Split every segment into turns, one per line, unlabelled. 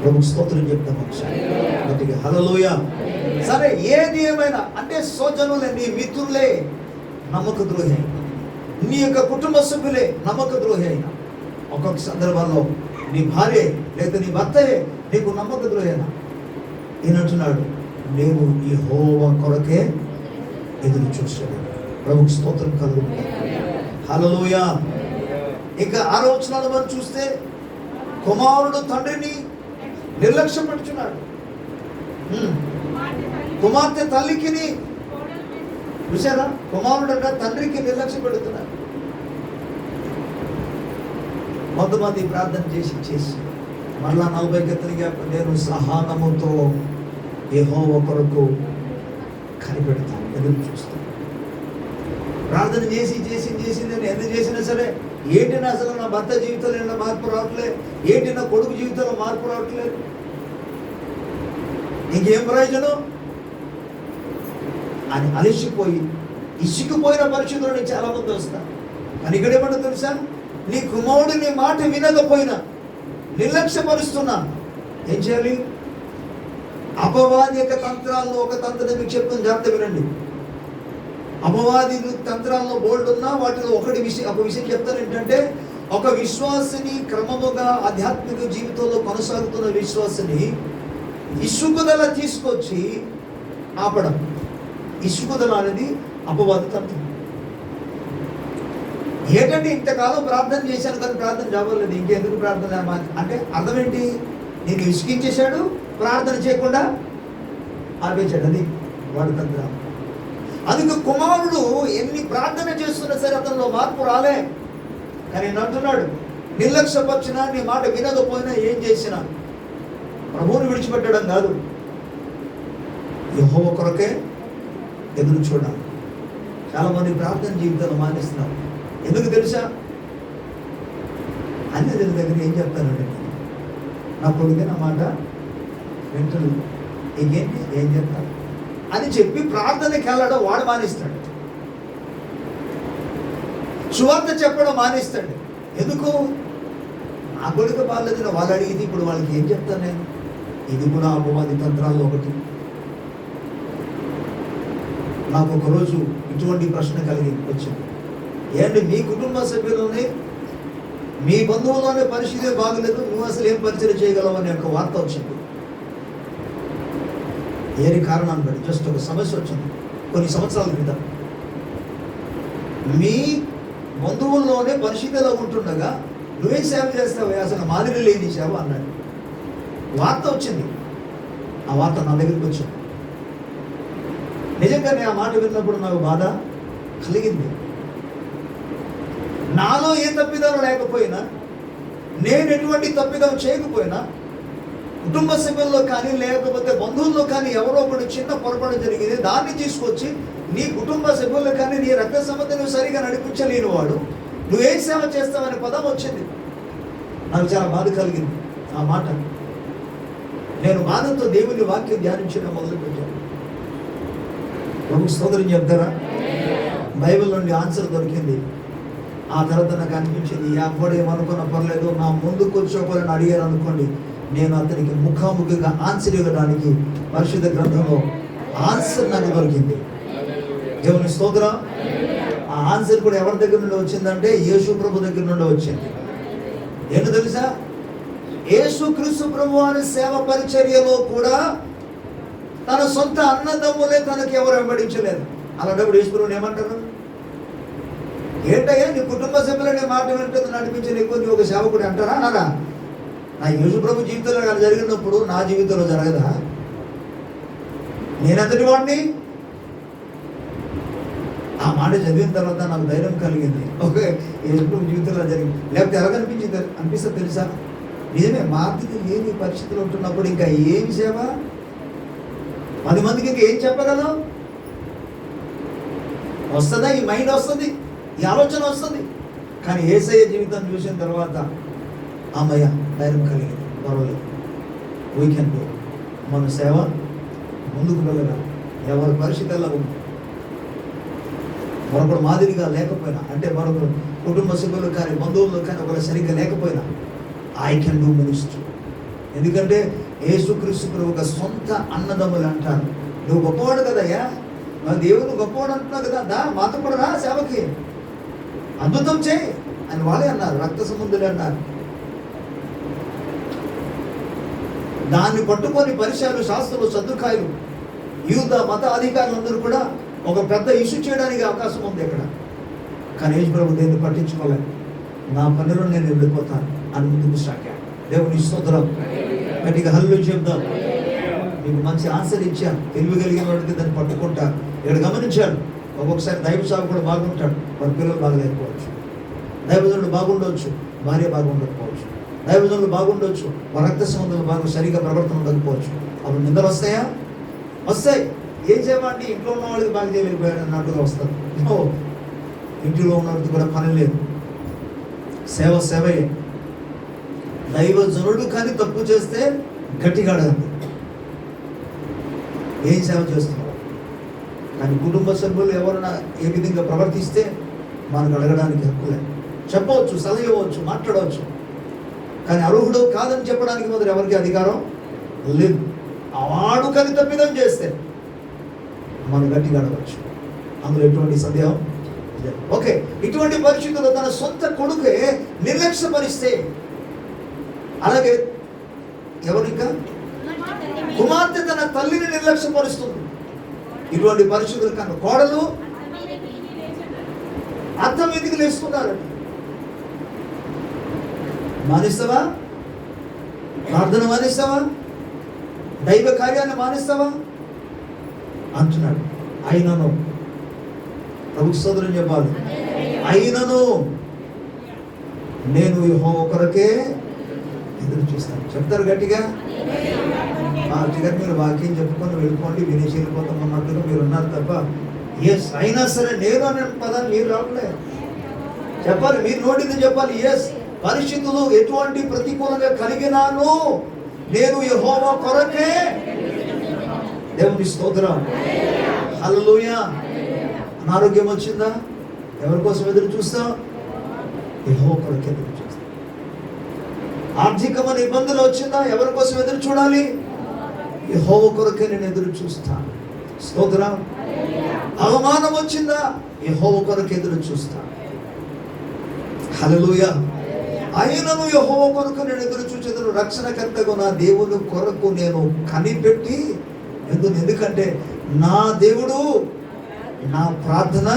ప్రభు స్తోత్రం చెప్తాం ఒకసారి గట్టిగా హల్లెలూయా. సరే, ఏది ఏమైనా అంటే సోజనులే, నీ మిత్రులే నమ్మక ద్రోహి అయినా, నీ యొక్క కుటుంబ సభ్యులే నమ్మక ద్రోహి అయినా, ఒక్కొక్క సందర్భంలో నీ భార్య లేదా నీ భర్తయే నీకు నమ్మక ద్రోహి అయినా, ఈయనంటున్నాడు నేను యెహోవా కొరకే ఎదురు చూస్తాను. ప్రభుకు స్తోత్రం కలుగుతుంది. హల్లెలూయా. ఇంకా 6వ వచనాలు మనం చూస్తే కుమారుడు తండ్రిని నిర్లక్ష్యం పెడుతున్నాడు, కుమార్తె తల్లికిని. చూసారా, కుమారుడు అంటే తండ్రికి నిర్లక్ష్యం పెడుతున్నాడు. కొంతమంది ప్రార్థన చేసి మళ్ళా 40 గంటలుగా నేను సహనముతో యెహోవా కొరకు కనిపెడతాను, ఎదురు చూస్తాను. ప్రార్థన చేసి నేను ఎంత చేసినా సరే ఏంటినా అసలు నా భర్త జీవితంలో ఏమైనా మార్పు రావట్లేదు, ఏంటి నా కొడుకు జీవితంలో మార్పు రావట్లేదు, ఇంకేం ప్రయోజనం అని అలసిపోయి ఇసుకుపోయిన పరిస్థితుల్లో చాలా మంది వస్తారు. కానీ ఇక్కడ ఏమన్నా తెలుసా, నీ కుమారుడు నీ మాట వినకపోయినా నిర్లక్ష్యపరుస్తున్నా ఏం చేయాలి? అపవాది యొక్క తంత్రాల్లో ఒక తంత్రం మీకు చెప్తాను, జాగ్రత్త వినండి. అపవాది తంత్రాల్లో బోల్డ్ ఉన్నా వాటిలో ఒక విషయం చెప్తాను ఏంటంటే, ఒక విశ్వాసిని క్రమముగా ఆధ్యాత్మిక జీవితంలో కొనసాగుతున్న విశ్వాసిని ఇసుకుదల తీసుకొచ్చి ఆపడం. ఇసుకుదల అనేది అపవాది తంత్రం. ఏంటంటే ఇంతకాలం ప్రార్థన చేశాను కానీ ప్రార్థన జరగలేదు, ఇంకెందుకు ప్రార్థన అంటే అర్థం ఏంటి? నేను ఇసుకించేశాడు, ప్రార్థన చేయకుండా ఆపేశాడు. అది వాడి తంత్రం. అందుకు కుమారుడు ఎన్ని ప్రార్థన చేస్తున్నా సరే అతనిలో మార్పు రాలే. కానీ నేను అంటున్నాడు, నిర్లక్ష్యపరిచినా, నీ మాట వినకపోయినా, ఏం చేసినా ప్రభువుని విడిచిపెట్టడం కాదు, యెహోవా కొరకే ఎదురు చూడాలి. చాలామంది ప్రార్థన జీవితంలో మానేస్తున్నారు. ఎందుకు తెలుసా? అన్ని దగ్గర ఏం చెప్తానండి, నా కొడుకు నా మాట వింటలు, ఇంకేంటి ఏం చెప్తాను అని చెప్పి ప్రార్థనకి వెళ్ళడం వాడు మానేస్తాడు, సువార్త చెప్పడం మానేస్తాడు. ఎందుకు? నా కొడుకు బాగాలేదు, వాళ్ళు అడిగితే ఇప్పుడు వాళ్ళకి ఏం చెప్తాను నేను? ఇది కూడా అపవాది తంత్రాల్లో ఒకటి. నాకు ఒకరోజు ఇటువంటి ప్రశ్న కలిగి వచ్చింది, ఏంటి మీ కుటుంబ సభ్యుల్లోనే మీ బంధువుల్లోనే పరిస్థితి బాగలేదు, నువ్వు అసలు ఏం పరిచయం చేయగలవు అనే ఒక వార్త వచ్చింది. ఏరి కారణాన్ని బట్టి జస్ట్ ఒక సమస్య వచ్చింది కొన్ని సంవత్సరాల క్రితం. మీ బంధువుల్లోనే పరిస్థితిలో ఉంటుండగా నువ్వేం సేవ చేస్తావు, అసలు మాదిరి లేని సేవ అన్నాడు. వార్త వచ్చింది, ఆ వార్త నా దగ్గరికి వచ్చింది. నిజంగానే ఆ మాట విన్నప్పుడు నాకు బాధ కలిగింది. నాలో ఏ తప్పిదాలు లేకపోయినా, నేను ఎటువంటి తప్పిదం చేయకపోయినా, కుటుంబ సభ్యుల్లో కానీ లేకపోతే బంధువుల్లో కానీ ఎవరో ఒకటి చిన్న పొరపాటు జరిగింది, దాన్ని తీసుకొచ్చి నీ కుటుంబ సభ్యుల్లో కానీ నీ రక్త సంబంధం నువ్వు సరిగా నడిపించలేని వాడు నువ్వేం సేవ చేస్తావనే పదం వచ్చింది. నాకు చాలా బాధ కలిగింది ఆ మాట. నేను బాధతో దేవుని వాక్యం ధ్యానించడం మొదలుపెట్టాను. ప్రభు స్తోత్రం చెప్తారా? బైబిల్ నుండి ఆన్సర్ దొరికింది. ఆ తర్వాత నాకు అనిపించింది, ఎవడు ఏమనుకున్న పర్లేదు, నా ముందుకు వచ్చేవాళ్ళని అడిగారు అనుకోండి, నేను అతనికి ముఖాముఖిగా ఆన్సర్ ఇవ్వడానికి పరిశుద్ధ గ్రంథంలో ఆన్సర్ నాకు దొరికింది. దేవుని స్తోత్రం. ఆ ఆన్సర్ కూడా ఎవరి దగ్గర నుండి వచ్చిందంటే యేసు ప్రభు దగ్గర నుండి వచ్చింది. ఏంటో తెలుసా? యేసు క్రీస్తు ప్రభు అనే సేవ పరిచర్యలో కూడా తన సొంత అన్నదమ్ములే తనకి ఎవరు వెంబడించలేదు. అలాంటప్పుడు యేసు ప్రభువుని ఏమంటారు? ఏంటయ్యా నీ కుటుంబ సభ్యులనే మాట వింటుంది నడిపించని ఎక్కువ నీ ఒక సేవకుడు అంటారా అన్నారా? నా యేసు ప్రభు జీవితంలో అలా జరిగినప్పుడు నా జీవితంలో జరగదా? నేనంతటి వాడిని. ఆ మాట చదివిన తర్వాత నాకు ధైర్యం కలిగింది. ఓకే, యేసు ప్రభు జీవితంలో జరిగింది. లేకపోతే ఎలా అనిపిస్తుంది తెలుసా? నిజమే, మార్పుకి లేని పరిస్థితులు ఉంటున్నప్పుడు ఇంకా ఏమి సేవ? 10 మందికి ఇంకా ఏం చెప్పగలం? వస్తుందా? ఈ మైండ్ వస్తుంది, ఈ ఆలోచన వస్తుంది. కానీ యేసయ్య జీవితం చూసిన తర్వాత అమ్మయ్య ధైర్యం కలిగింది. పర్వాలేదు, వీ కెన్ డూ. మన సేవ ముందుకు వెళ్ళగా ఎవరి పరిస్థితుల్లో ఉంది, మరొకరు మాదిరిగా లేకపోయినా, అంటే మరొకరు కుటుంబ సభ్యులు కానీ బంధువులు కానీ ఒకరు సరిగ్గా లేకపోయినా, ఐ కెన్ డూ మినిస్ట్రీ. ఎందుకంటే యేసుక్రీస్తు ప్రభు ఒక సొంత అన్నదమ్ములు అంటారు. నువ్వు గొప్పవాడు కదయ్యా, మా దేవుడు గొప్పవాడు అంటున్నావు కదా, దా మాతో కూడా రా సేవకి, అద్భుతం చేయి అని వాళ్ళే అన్నారు, రక్త సంబంధులే అన్నారు. దాన్ని పట్టుకొని పరిసయ్యులు, శాస్త్రులు, సద్దుకాయులు, యూద మత అధికారులందరూ కూడా ఒక పెద్ద ఇష్యూ చేయడానికి అవకాశం ఉంది ఇక్కడ. కానీ యేసు ప్రభు దేన్ని పట్టించుకోలేదు. నా పనిలో నేను వెళ్ళిపోతాను అని ముందుకు సాగాను. దేవుని స్తోత్రం. గట్టిగా హల్లెలూయా చెప్దాం. మీకు మంచి ఆన్సర్ ఇచ్చాను. తెలివి కలిగిన వాడికి దాన్ని పట్టుకుంటారు. ఇక్కడ గమనించాడు, ఒక్కొక్కసారి దైవ సాగు కూడా బాగుంటాడు, వారి పిల్లలు బాగలేకపోవచ్చు. దైవజనుడు బాగుండవచ్చు, భార్య బాగుండకపోవచ్చు. దైవజనులు బాగుండొచ్చు, వారి రక్త సంబంధాలు బాగా సరిగా ప్రవర్తన ఉండకపోవచ్చు. అప్పుడు నిందలు వస్తాయా? వస్తాయి. ఏం చేయమండి, ఇంట్లో ఉన్న వాళ్ళకి బాగా చేయలేకపోయాడు అన్నట్టుగా వస్తారు. ఇంటిలో ఉన్నవాడికి కూడా పని లేదు. సేవ సేవయే. దైవజనుడు కానీ తప్పు చేస్తే గట్టిగా అడగండి, ఏం సేవ చేస్తున్నారు. కానీ కుటుంబ సభ్యులు ఎవరైనా ఏ విధంగా ప్రవర్తిస్తే మనకు అడగడానికి హక్కు లేదు. చెప్పవచ్చు, సలహా ఇవ్వచ్చు, మాట్లాడవచ్చు. కానీ అర్హుడు కాదని చెప్పడానికి మొదలు ఎవరికి అధికారం లేదు. వాడు కానీ తప్పిదం చేస్తే మనం గట్టిగా అడగవచ్చు, అందులో ఎటువంటి సందేహం లేదు. ఓకే, ఇటువంటి పరిస్థితుల్లో తన సొంత కొడుకే నిర్లక్ష్యపరిస్తే, అలాగే ఎవరికా కుమార్తె తన తల్లిని నిర్లక్ష్యపరుస్తుంది. ఇటువంటి పరిస్థితులు కన్నా కోడలు అత్త మీదకి లేస్తున్నారు. మానేస్తావా? ప్రార్థన మానేస్తావా? దైవ కార్యాన్ని మానేస్తావా అంటున్నాడు. అయినను ప్రభుకు స్తోత్రం చెప్పాలి. అయినను నేను యెహోవా కొరకే ఎదురు చూస్తాను. చెప్తారు గట్టిగా. మీరు వాక్యం చెప్పుకొని వెళ్ళిపోండి, వినేసి వెళ్ళిపోతాం అన్నట్టుగా మీరు ఉన్నారు తప్ప ఎస్ అయినా సరే నేను అనే పదాన్ని మీరు రావట్లేదు. చెప్పాలి, మీరు నోటిని చెప్పాలి. ఎస్, పరిస్థితులు ఎటువంటి ప్రతికూలంగా కలిగినాను, నేను యెహోవా కొరకే. దేవుని స్తోత్రం. హల్లెలూయా. అనారోగ్యం వచ్చిందా? ఎవరి కోసం ఎదురు చూస్తాం? యెహోవా కొరకే ఎదురు చూస్తాం. ఆర్థికమైన ఇబ్బందులు వచ్చిందా? ఎవరి కోసం ఎదురు చూడాలి? యెహోవా కొరకే నేను ఎదురు చూస్తాను. స్తోత్రం. అవమానం వచ్చిందా? యెహోవా కొరకు ఎదురు చూస్తాను. హల్లెలూయా. అయినను యెహోవా కొరకు నేను ఎదురు చూచేదను, రక్షణకర్తగా నా దేవుని కొరకు నేను కనిపెట్టి ఎందుకంటే నా దేవుడు నా ప్రార్థన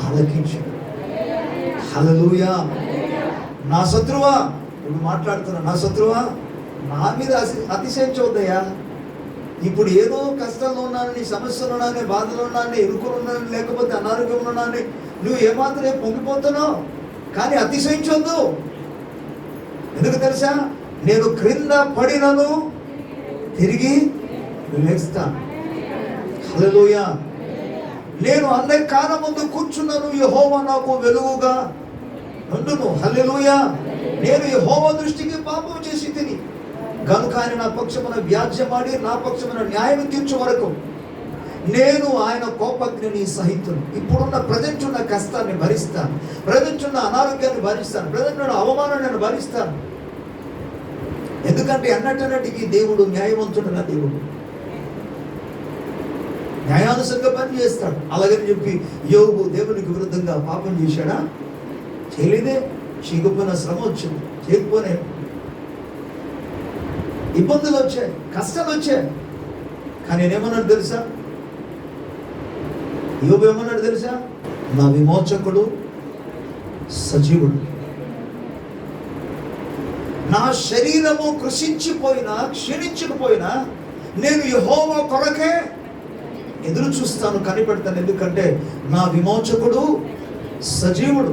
ఆలకించాడు. హల్లెలూయా. నా శత్రువా, ఇప్పుడు మాట్లాడుతున్నా, నా శత్రువా నా మీద అతిశయించవద్దయ్యా. ఇప్పుడు ఏదో కష్టంలో ఉన్నానని, సమస్యలు ఉన్నానని, బాధలు ఉన్నానని, ఇరుకులు ఉన్నానని, లేకపోతే అనారోగ్యం ఉన్నానని నువ్వు ఏమాత్రం పొంగిపోతున్నావు. కానీ అతిశయించొద్దు. ఎందుకు తెలుసా? నేను క్రింద పడినను తిరిగి లేస్తాను. హల్లెలూయా. నేను అంధకారం ముందు కూర్చున్నాను, యెహోవా నాకు వెలుగుగా నుండును. హల్లెలూయా. నేను యెహోవా దృష్టికి పాపం చేసి తిని గనుక ఆయన నా పక్షమున వ్యాజ్యమాడి నా పక్షమున న్యాయం తీర్చు వరకు నేను ఆయన కోపగ్నిని సహితును. ఇప్పుడున్న ప్రజెంట్ ఉన్న కష్టాన్ని భరిస్తాను, ప్రజెంట్ ఉన్న అనారోగ్యాన్ని భరిస్తాను, ప్రజెంట్ ఉన్న అవమానాన్ని భరిస్తాను. ఎందుకంటే అన్నట్టుకి దేవుడు న్యాయవంతుడు. నా దేవుడు న్యాయానుసంగా పని చేస్తాడు. అలాగని చెప్పి యోబు దేవునికి విరుద్ధంగా పాపం చేశాడా? చేయలేదే. చేయకపోయిన శ్రమ వచ్చింది, చేయకపోయినా ఇబ్బందులు వచ్చాయి, కష్టాలు వచ్చాయి. కానీ నేనేమన్నాడు తెలుసా? యోబు ఏమన్నాడు తెలుసా? నా విమోచకుడు సజీవుడు. నా శరీరము కృషించిపోయినా, క్షీణించకపోయినా నేను యెహోవా కొరకే ఎదురు చూస్తాను, కనిపెడతాను. ఎందుకంటే నా విమోచకుడు సజీవుడు.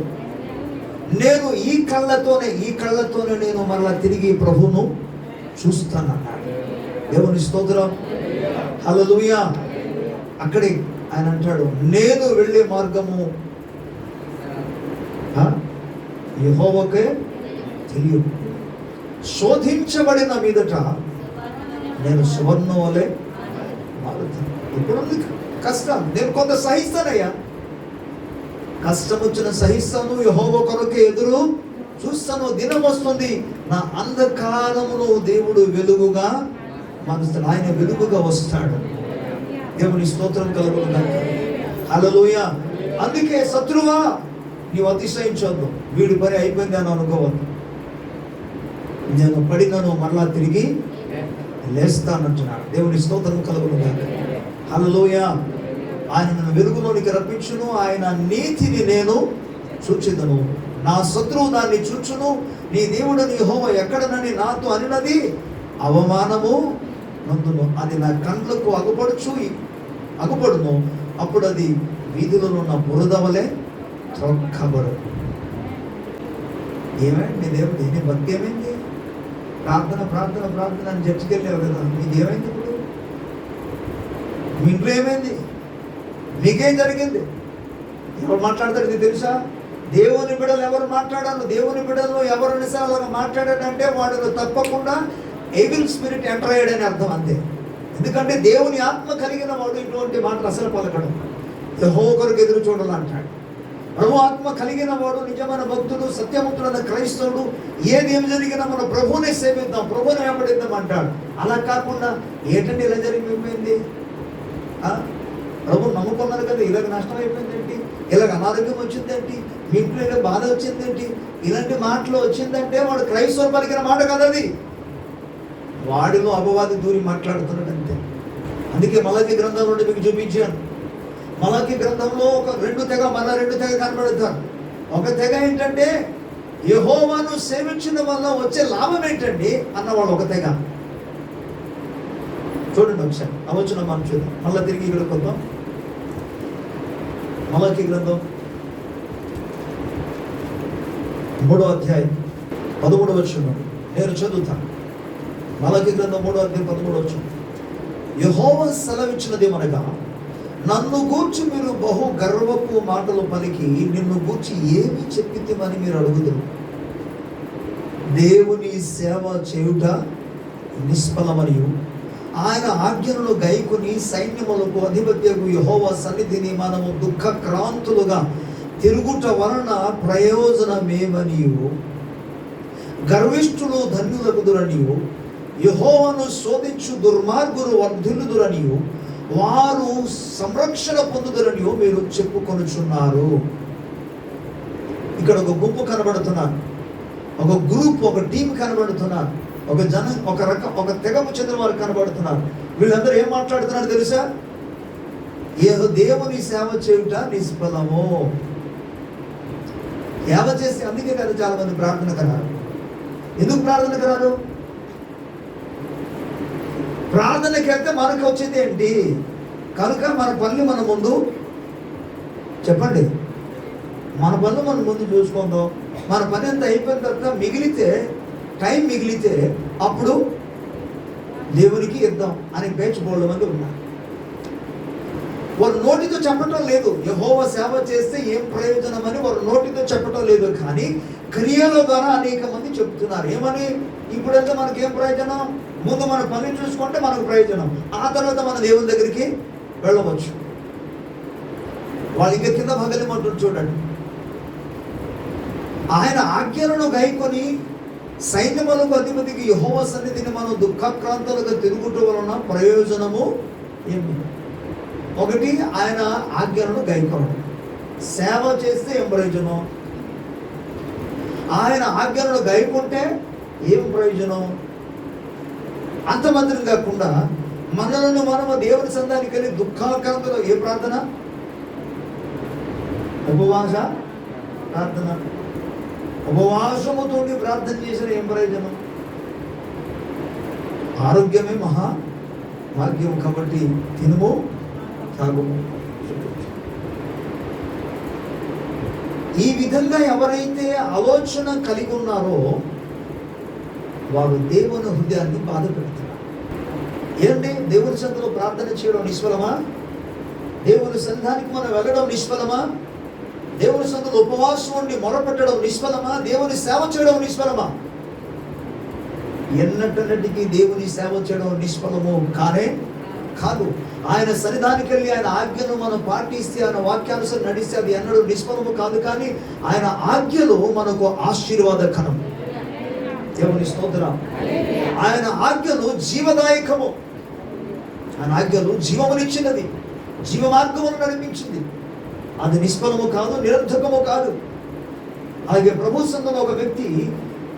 నేను ఈ కళ్ళతోనే నేను మరలా తిరిగి ప్రభువును చూస్తానన్నాడు. దేవుని స్తోత్రం. హల్లెలూయా. అక్కడే ఆయన అంటాడు, నేను వెళ్ళే మార్గము యెహోవాకే తెలియదు. శోధించబడిన మీదట నేను సువర్ణ వలె మారుతాను. ఇప్పుడు కష్టం, నేను కొంత సహిస్తానయ్యా. కష్టం వచ్చిన సహిస్తాను, యెహోవా కొరకే ఎదురు చూస్తాను, దినం వస్తుంది, నా అంధకారమును దేవుడు వెలుగుగా మారుస్తాడు. ఆయన వెలుగుగా వస్తాడు. దేవుని స్తోత్రం కలుగును గాక. హల్లెలూయా. అందుకే శత్రువా నీవు అతిశయించొద్దు, వీడి పని అయిపోయింది అని అనుకోవద్దు. నేను పడినను మరలా తిరిగి లేస్తానంటున్నాడు. దేవుని స్తోత్రం కలుగును గాక. హల్లెలూయా. ఆయన నన్ను వెలుగులోనికి రప్పించును, ఆయన నీతిని నేను చూచెదను, నా శత్రువు దాన్ని చూచును. నీ దేవుడని యెహోవా ఎక్కడనని నాతో అనినది అవమానము నందును. అది నా కండ్లకు అగుపడును, అప్పుడు అది వీధులలో ఉన్న బురద వలె త్రొక్కబడు. ఏమైంది దేవుడు, నీ భక్తి ఏమైంది? ప్రార్థన ప్రార్థన ప్రార్థన అని చర్చికి వెళ్ళావు కదా, నీకు ఏమైంది? ఇప్పుడు మీ ఇంట్లో ఏమైంది? మీకేం జరిగింది? ఎవరు మాట్లాడతారు నీకు తెలుసా? దేవుని బిడ్డలు ఎవరు మాట్లాడారు? దేవుని బిడ్డలు ఎవరు నిశాలుగా మాట్లాడాడంటే వాడు తప్పకుండా ఏవిల్ స్పిరిట్ ఎంటర్ అయ్యాడని అర్థం, అంతే. ఎందుకంటే దేవుని ఆత్మ కలిగిన వాడు ఇటువంటి మాటలు అసలు పలకడం. యెహోవా కొరకు ఎదురు చూడాలంటాడు. ప్రభు ఆత్మ కలిగిన వాడు నిజమైన భక్తుడు, సత్యవంతుడైన క్రైస్తవుడు. ఏం జరిగినా మన ప్రభువునే సేవిద్దాం, ప్రభువుని వెంబడిద్దాం అంటాడు. అలా కాకుండా ఏంటంటే ఇలా జరిగిపోయింది, ప్రభు నమ్ముకున్నారు కదా, ఇలాగ నష్టం అయిపోయిందేంటి, ఇలాగ అనారోగ్యం వచ్చిందేంటి, మీ ఇంట్లో ఇలా బాధ వచ్చిందేంటి, ఇలాంటి మాటలు వచ్చిందంటే వాడు క్రైస్తవులు పలికిన మాట కదా అది. వాడిలో అపవాది దూరి మాట్లాడుతున్నాడు అంతే. అందుకే మలాకి గ్రంథంలో మీకు చూపించాను. మలాకి గ్రంథంలో ఒక రెండు తెగ కనబడతారు. ఒక తెగ ఏంటంటే యెహోవాను సేవించడం వల్ల వచ్చే లాభం ఏంటండి అన్నవాళ్ళు ఒక తెగ. చూడండి ఒకసారి ఆలోచన మనం చూద్దాం. మళ్ళీ తిరిగి ఇక్కడికి వద్దాం. మలాకి గ్రంథం 3వ అధ్యాయం 13వ వచనం నేను చదువుతాను. మలాకి గ్రంథం 3వ అధ్యాయం 13వ వచనం. యెహోవా సెలవిచ్చినదేమనగా, నన్ను గూర్చి మీరు బహు గర్వపు మాటలు పలికి నిన్ను గూర్చి ఏమి చెప్పితేమని మీరు అడుగుదురు. దేవుని సేవ చేయుట నిష్ఫలమనియు ఆయన ఆజ్ఞలను గైకొని సైన్యములకు అధిపత్యకు యెహోవా సన్నిధిని మనము దుఃఖక్రాంతులుగా తిరుగుట వలన ప్రయోజనమేమనియు గర్విష్ఠులు ధన్యులగుదురనియు యెహోవాను శోధించు దుర్మార్గులు వర్ధిల్లుదురనియు వారు సంరక్షణ పొందుదురనియు మీరు చెప్పుకొనుచున్నారు. ఇక్కడ ఒక గుంపు కనబడుతున్నారు, ఒక గ్రూప్, ఒక టీం కనబడుతున్నారు, ఒక తెగకు చెందిన వారు కనబడుతున్నారు. వీళ్ళందరూ ఏం మాట్లాడుతున్నారు తెలుసా? దేవుని సేవ చేయుట నిష్ఫలము. సేవ చేస్తే అందుకే కదా చాలా మంది ప్రార్థనకు రారు. ఎందుకు ప్రార్థనకు రారు? ప్రార్థనకి వెళ్తే మనకు వచ్చేది ఏంటి? కనుక మన పనులు మన ముందు చెప్పండి, మన పనులు మన ముందు చూసుకుందాం. మన పని అంతా అయిపోయిన తర్వాత టైం మిగిలితే అప్పుడు దేవునికి ఇద్దాం అని పేచి బోళ్ళ మంది ఉన్నారు. వారు నోటితో చెప్పటం లేదు యెహోవా సేవ చేస్తే ఏం ప్రయోజనం అని, వారు నోటితో చెప్పటం లేదు, కానీ క్రియల ద్వారా అనేక మంది చెప్తున్నారు. ఏమని? ఇప్పుడైతే మనకేం ప్రయోజనం? ముందు మన పని చూసుకుంటే మనకు ప్రయోజనం, ఆ తర్వాత మన దేవుని దగ్గరికి వెళ్ళవచ్చు. వాళ్ళు ఇంకా కింద పగలిమంటారు చూడండి. ఆయన ఆజ్ఞలను గైకొని సైన్యములకు అధిపతికి యెహోవా సన్నిధిని మనం దుఃఖక్రాంతులుగా తిరుగుట వలన ప్రయోజనము ఏమి? ఒకటి, ఆయన ఆజ్ఞలను గైకోవడం. సేవ చేస్తే ఏం ప్రయోజనం? ఆయన ఆజ్ఞలను గైకుంటే ఏం ప్రయోజనం? అంత మాత్రం కాకుండా మనలను మనము దేవుని సంధానికి వెళ్ళి దుఃఖాకాంతలో ఏ ప్రార్థన? ఉపవాస ప్రార్థన. ఉపవాసముతో ప్రార్థన చేసిన ఏం ప్రయోజనం? ఆరోగ్యమే మహా భాగ్యం కాబట్టి తినుము తాగుము. ఈ విధంగా ఎవరైతే ఆలోచన కలిగి ఉన్నారో వారు దేవుని హృదయాన్ని బాధ పెడుతున్నారు. ఏంటి? దేవుని సన్నిధిలో ప్రార్థన చేయడం నిష్ఫలమా? దేవుని సన్నిధానికి మనం వెళ్ళడం నిష్ఫలమా? దేవుని సన్నిధిలో ఉపవాసం ఉండి మొరపెట్టడం నిష్ఫలమా? దేవుని సేవ చేయడం నిష్ఫలమా? ఎన్నటన్నిటికీ దేవుని సేవ చేయడం నిష్ఫలము కానే కాదు. ఆయన సన్నిధానికి వెళ్ళి ఆయన ఆజ్ఞను మనం పాటిస్తే, ఆయన వాక్యానుసారం నడిస్తే అది ఎన్నడూ నిష్ఫలము కాదు. కానీ ఆయన ఆజ్ఞలు మనకు ఆశీర్వాదకరం. దేవుని స్తోత్రం. ఆయన ఆజ్ఞలు జీవదాయకము. ఆయన ఆజ్ఞలు జీవమునిచ్చినది, జీవ మార్గమును నడిపించింది. అది నిష్ఫలము కాదు, నిరర్థకము కాదు. అలాగే ప్రభు సంఘంలో ఒక వ్యక్తి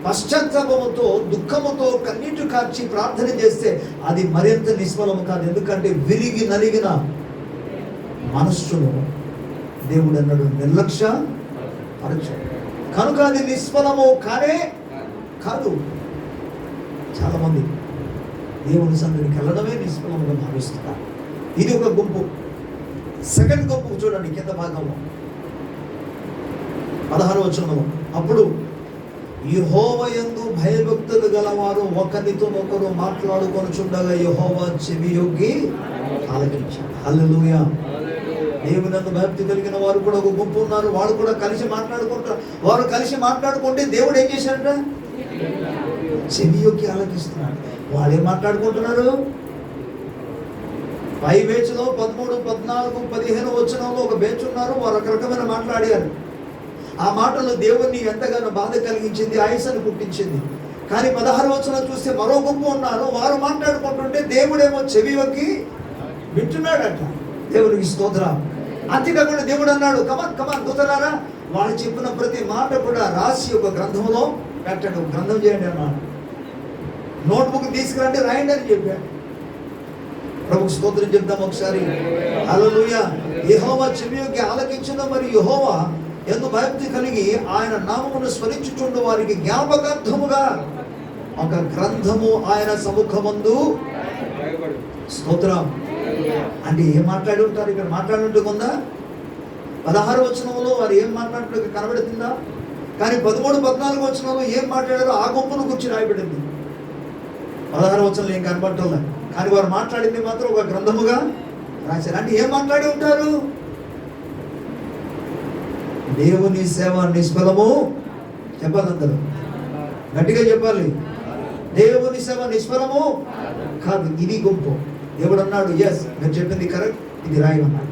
పశ్చాత్తాపముతో, దుఃఖముతో, కన్నీటి కార్చి ప్రార్థన చేస్తే అది మరింత నిష్ఫలము కాదు. ఎందుకంటే విరిగి నలిగిన మనస్సును దేవుడు అన్నాడు నిర్లక్ష్య పరచు. కనుక అది నిష్ఫలము కానే కాదు. చాలామంది దేవుని సన్నిధికి వెళ్ళడమే నిష్ఫలముగా భావిస్తున్నారు. ఇది ఒక గుంపు. సెకండ్ గుంపు చూడండి కింద భాగంలో 16వ వచనంలో, అప్పుడు యెహోవా యందు భయభక్తులు గలవారు ఒకరితో ఒకరు మాట్లాడుకొనుచుండగా యెహోవా చెవియొగ్గి ఆలకించాడు. హల్లెలూయా. దేవుని యందు భక్తి కలిగిన వారు కూడా ఒక గుంపు ఉన్నారు. వాళ్ళు కూడా కలిసి మాట్లాడుకుంటారు. వారు కలిసి మాట్లాడుకుంటే దేవుడు ఏం చేశాడట? చెవియొగ్గి ఆలకిస్తున్నాడు. వాళ్ళు ఏం మాట్లాడుకుంటున్నారు? పై బేచ్లో 13, 14, 15 వచనంలో ఒక బేచ్ ఉన్నారు. వారు రకరకమైన మాట్లాడారు. ఆ మాటలు దేవుణ్ణి ఎంతగానో బాధ కలిగించింది, ఆయుసాన్ని పుట్టించింది. కానీ 16వ వచనం చూస్తే మరో గుంపు ఉన్నారు. వారు మాట్లాడుకుంటుంటే దేవుడేమో చెవి వక్కి వింటున్నాడట. దేవునికి స్తోత్రం. అంతేకాకుండా దేవుడు అన్నాడు, కమాన్ దూతలారా, వాళ్ళు చెప్పిన ప్రతి మాట కూడా రాసి ఒక గ్రంథంలో పెట్టండి, ఒక గ్రంథం చేయండి అన్నాడు. నోట్బుక్ తీసుకురండి, రాయండి అని చెప్పాడు. ప్రభుకు స్తోత్రం చెప్దాం ఒకసారి. హల్లెలూయా. యెహోవా చెవియొగ్గి ఆలకించిన మరి యెహోవా యందు భక్తి కలిగి ఆయన నామమును స్మరించుచుండు వారికి జ్ఞాపకార్థముగా ఒక గ్రంథము ఆయన సముఖమందు. స్తోత్రం. అంటే ఏం మాట్లాడి ఉంటారు? ఇక్కడ మాట్లాడుంటుందా? 16వ వచనంలో వారు ఏం మాట్లాడుతూ కనబడుతుందా? కానీ 13, 14 వచనంలో ఏం మాట్లాడారో ఆ గుంపును గురించి రాయబడింది. 16వ వచనంలో ఏం కనబడటం. కానీ వారు మాట్లాడింది మాత్రం ఒక గ్రంథముగా రాశారు. అంటే ఏం మాట్లాడి ఉంటారు? దేవుని సేవ నిష్ఫలము. చెప్పాలి, అందరూ గట్టిగా చెప్పాలి. దేవుని సేవ నిష్ఫలము కాదు. ఇది గుంపు. దేవుడు అన్నాడు, ఎస్ మీరు చెప్పింది కరెక్ట్, ఇది రాయమన్నాడు.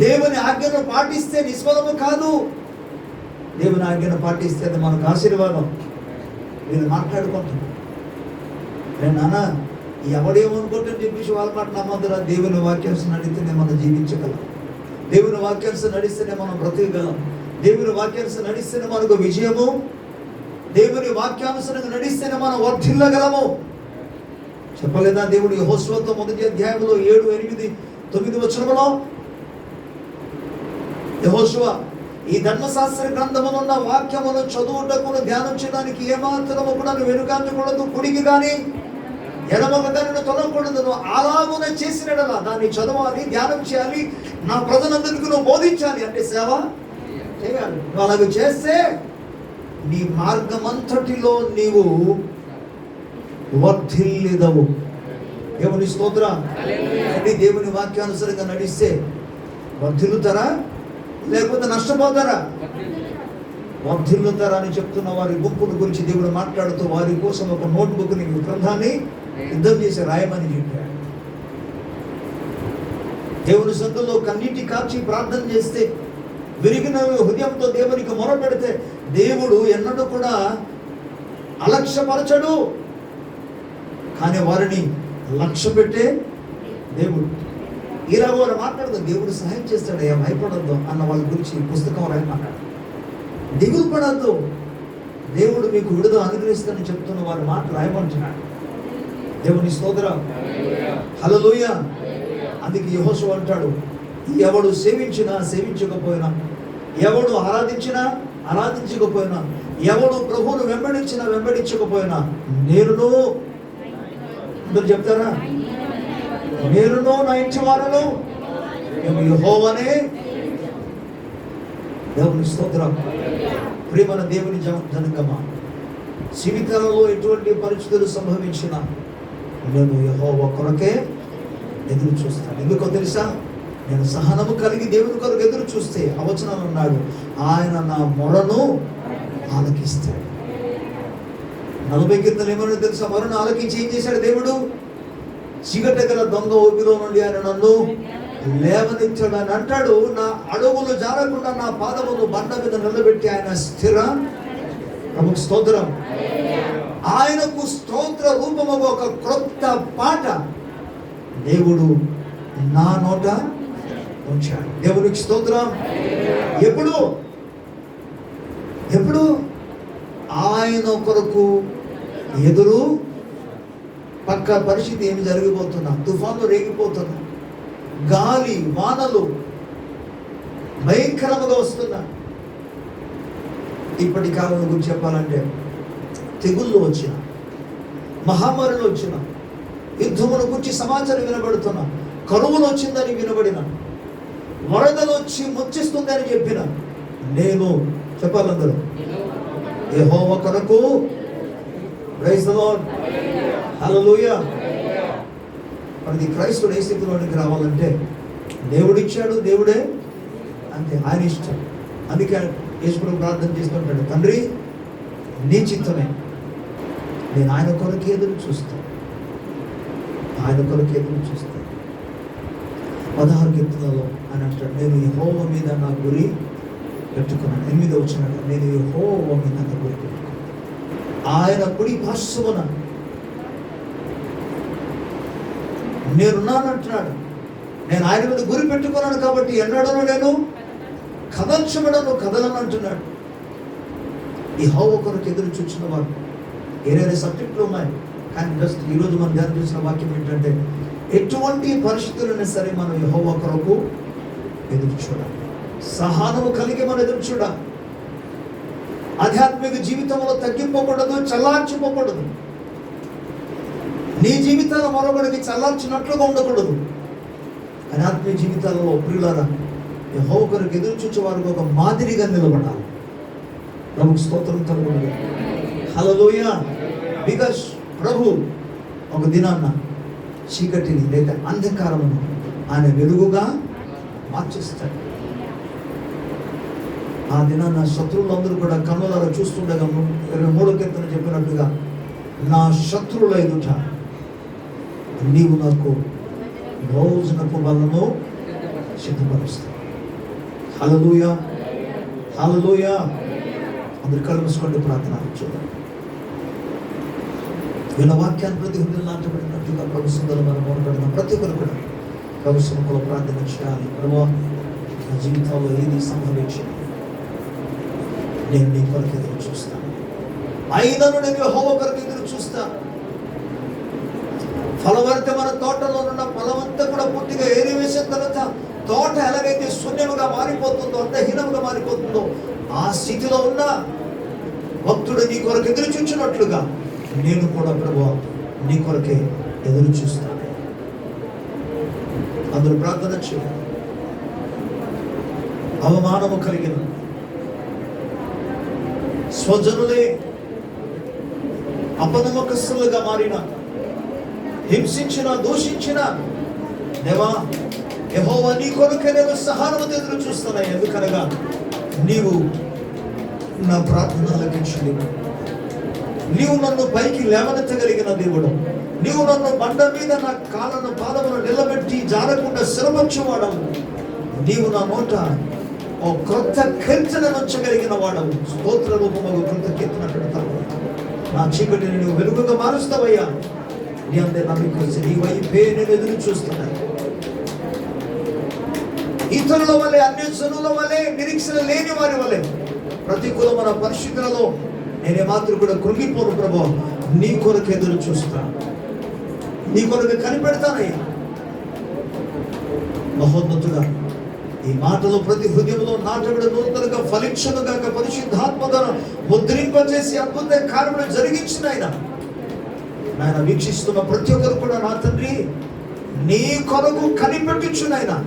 దేవుని ఆజ్ఞను పాటిస్తే నిష్ఫలము కాదు. దేవుని ఆజ్ఞను పాటిస్తే అది మనకు ఆశీర్వాదం. వీళ్ళు మాట్లాడుకుంటున్నారు, నాన్న ఎవడేమనుకుంటారని చెప్పేసి వాళ్ళ మాట నమ్మద్దురా. దేవుని వాక్యాన్ని నడిస్తేనే మనం జీవించగలం. దేవుని వాక్యాన్ని నడిస్తేనే మనం బ్రతకగలం. దేవుని వాక్యాన్ని నడిస్తేనే మనకు విజయము. దేవుని వాక్యానుసరంగా నడిస్తేనే మనం వర్ధిల్లగలము. చెప్పలేదా దేవుడు యెహోషువతో 1వ అధ్యాయంలో 7, 8, 9 వచనంలో, యెహోషువ ఈ ధర్మశాస్త్ర గ్రంథములో ఉన్న వాక్యమును చదువుటకును ధ్యానం చేయడానికి ఏమాత్రము కూడా వెనుకాంచకూడదు, కుడికి కానీ ఎడమకు కానీ తొలగకూడదు. నువ్వు అలాగునే చేసినడలా దాన్ని చదవాలి, ధ్యానం చేయాలి, నా ప్రజలందరికీ నువ్వు బోధించాలి. అంటే సేవ చేయాలి. నువ్వు అలాగ చేస్తే నీ మార్గమంతటిలో నీవు వర్ధిల్లిదవు. దేవుని స్తోత్రం. అంటే దేవుని వాక్యానుసరంగా నడిస్తే వర్ధిల్లుతారా లేకపోతే నష్టపోతారా? వర్ధిల్లుతారా అని చెప్తున్న వారి గుంపుల గురించి దేవుడు మాట్లాడుతూ వారి కోసం ఒక నోట్బుక్ని, గ్రంథాన్ని సిద్ధం చేసి రాయమని చెప్పాడు. దేవుని సందులో కన్నీటి కార్చి ప్రార్థన చేస్తే, విరిగిన హృదయంతో దేవునికి మొర పెడితే దేవుడు ఎన్నడూ కూడా అలక్ష్యపరచడు. కానీ వారిని లక్ష్య పెట్టే దేవుడు. ఇలా వారు మాట్లాడదు, దేవుడు సహాయం చేస్తాడు, ఏం భయపడద్దు అన్న వాళ్ళ గురించి పుస్తకం రాయమన్నాడు. దిగులు పడద్దు, దేవుడు మీకు విడుదల అనుగ్రహిస్తానని చెప్తున్న వారి మాట రాయమంటున్నాడు. దేవుని స్తోత్రం. హల్లెలూయా. అందుకే యెహోషువ అంటాడు, ఎవడు సేవించినా సేవించకపోయినా, ఎవడు ఆరాధించినా ఆరాధించకపోయినా, ఎవడు ప్రభువును వెంబడించినా వెంబడించకపోయినా, నేనును, అందరూ చెప్తారా, నేనును నా ఇంటి వారును యెహోవానే. దేవుని స్తోత్రం. ప్రియమైన దేవుని జనకమా, జీవితంలో ఎటువంటి పరిస్థితులు సంభవించినా నేను యెహోవా కొరకే ఎదురు చూస్తాను. ఎందుకో తెలుసా? నేను సహనము కలిగి దేవుని కొరకు ఎదురు చూస్తే, అవచనం అన్నాడు, ఆయన నా మొరను చీకటి గల దొంగ ఊపిలో నుండి ఆయన నన్ను లేవనెత్తాడు అని అంటాడు. నా అడుగులు జారకుండా నా పాదములు బండ మీద నిలబెట్టి ఆయన స్థిర. ప్రభుకు స్తోత్రం. ఆయనకు స్తోత్ర రూపము ఒక క్రొత్త పాట దేవుడు నా నోట ఉంచాడు. దేవునికి స్తోత్రం. ఎప్పుడు ఎప్పుడు ఆయన కొరకు ఎదురు పక్క పరిస్థితి ఏమి జరిగిపోతున్నా, తుఫాన్లు రేగిపోతున్నా, గాలి వానలు భయంకరంగా వస్తున్నా. ఇప్పటి కాలం గురించి చెప్పాలంటే తెగుళ్ళు వచ్చిన, మహామారులు వచ్చిన, యుద్ధముల గురించి సమాచారం వినబడుతున్నా, కరువులు వచ్చిందని వినబడిన, వరదలు వచ్చి ముచ్చిస్తుందని చెప్పిన, నేను చెప్పాలందరూ యెహోవా కొరకు ప్రైజ్ ది లార్డ్, హల్లెలూయా. మరి క్రైస్తవుడు ఏ స్థితిలోనికి రావాలంటే దేవుడిచ్చాడు, దేవుడే అంతే, ఆయన ఇష్టం. అందుకే యేసుప్రభు ప్రార్థన చేస్తుంటాడు, తండ్రి నీ చిత్తమే, నేను ఆయన కొరకు ఎదురు చూస్తాను, ఆయన కొరకు ఎదురు చూస్తాను. 16 కీర్తనలో ఆయన అంటాడు, నేను యెహోవా మీద నా గురి పెట్టుకున్నాను. 8వ వచనం, నేను యెహోవా మీద నా గురి పెట్టుకున్నాను. ఆయన కుడి పార్శ్వమున నేనున్నానంటున్నాడు. నేను ఆయన మీద గురి పెట్టుకున్నాను కాబట్టి ఎన్నడను నేను కదలను అంటున్నాడు. ఈ యెహోవా కొరకు ఎదురు చూసిన వారు ఏదైనా సబ్జెక్టులు ఉన్నాయి, కానీ జస్ట్ ఈరోజు మనం ధ్యానం చేసిన వాక్యం ఏంటంటే, ఎటువంటి పరిస్థితులైనా సరే మనం యెహోవా కొరకు ఎదురు చూడాలి, సహనము కలిగి మనం ఎదురు చూడాలి. ఆధ్యాత్మిక జీవితంలో తగ్గిపోకూడదు, చల్లార్చిపోకూడదు. నీ జీవితాల మరొకడికి చల్లార్చినట్లుగా ఉండకూడదు. ఆధ్యాత్మిక జీవితాలలో ప్రియులారా యెహోవా కొరకు ఎదురు చూచే వారికి ఒక మాదిరిగా నిలబడాలి. ప్రభుకు స్తోత్రం కలుగును. హల్లెలూయా. బికాస్ ప్రభు ఒక దినాన్న చీకటిని లేక అంధకారమును ఆయన వెలుగుగా మార్చేస్తాడు. ఆ దినాన్న శత్రువులందరూ కూడా కన్నులారా చూస్తుండగా 23వ కీర్తన చెప్పినట్టుగా, నా శత్రువుల ఎదుట నీవు నాకు భోజనపు బలను సిద్ధపరుస్తావు. హల్లెలూయా, హల్లెలూయా. అందరు కళ్ళు మూసుకోండి, ప్రార్థన చూద్దాం. వీళ్ళ వాక్యాన్ని ప్రతి హృదయం నాటబడినట్టుగా ప్రభు సుందరం మనం మొదలుపెడదాం. ప్రతి ఒక్కరు కూడా ప్రభు సముఖంలో ప్రార్థన చేయాలి. ప్రభువా, నా జీవితంలో ఏది సంభవించింది, నేను నీ కొరకు ఎదురు చూస్తాను. అయినను నేను యెహోవా కొరకు ఎదురు చూస్తాను. ఫలవర్తి మన తోటలో ఉన్న ఫలమంతా కూడా పూర్తిగా ఏరివేసిన తర్వాత తోట ఎలాగైతే శూన్యముగా మారిపోతుందో, అర్థహీనముగా మారిపోతుందో, ఆ స్థితిలో ఉన్న భక్తుడు నీ కొరకు ఎదురు చూచినట్లుగా నేను కూడా ప్రభువా నీ కొరకే ఎదురు చూస్తాను. అందరూ ప్రార్థన చేయాలి. అవమానము కలిగిన స్వజనులే అపనమ్మకస్తులుగా మారిన, హింసించిన, దూషించిన దేవా యెహోవా నీ కొరకే నేను సహనముతో ఎదురు చూస్తున్నా. ఎందుకనగా నీవు నా ప్రార్థన ఆలకించు, నీవు నన్ను పైకి లేవనెత్తగలిగిన దేవుడు, నీవు నన్ను బండ మీద నా కాళ్ళను పాదమును నిలబెట్టి జారకుండా స్థిరపరచువాడవు, నీవు నా నోట ఓ క్రొత్త కీర్తన ఉంచగలిగిన వాడవు. స్తోత్ర రూపము క్రొత్త కీర్తన పెడతావు. నా చీకటిని నువ్వు వెలుగుగా మారుస్తావయ్యా. నీ అందరి నమ్మిక నీ వైపే నేను ఎదురు చూస్తున్నాను. ఇతరుల వల్లే, అన్యజనుల వల్లే, నిరీక్షణ లేని వారి వల్లే ప్రతికూలమైన పరిస్థితులలో నేనే మాత్రం కూడా కృంగిపోను ప్రభు. నీ కొరకు ఎదురు చూస్తాను, నీ కొరకు కనిపెడతానయ్యా. మహోన్నతుగా ఈ మాటలు ప్రతి హృదయంలో నాటబడి నూతనగా ఫలించునుగా పరిశుద్ధాత్మ ద్వారా ముద్రింపజేసి అద్భుత కార్యములు జరిగించిన ఆయన వీక్షిస్తున్న ప్రతి ఒక్కరు కూడా నా తండ్రి నీ కొరకు కనిపెట్టుచునైనా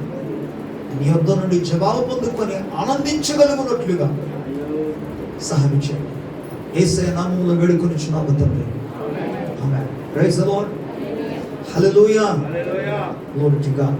నీ వద్ద నుండి జవాబు పొందుకొని ఆనందించగలుగునట్లుగా సహాయం చేయండి. యేసయ్య నామములో వేడుకొనిచున్నాము తండ్రి. Amen. Praise the Lord. Hallelujah. Glory to God.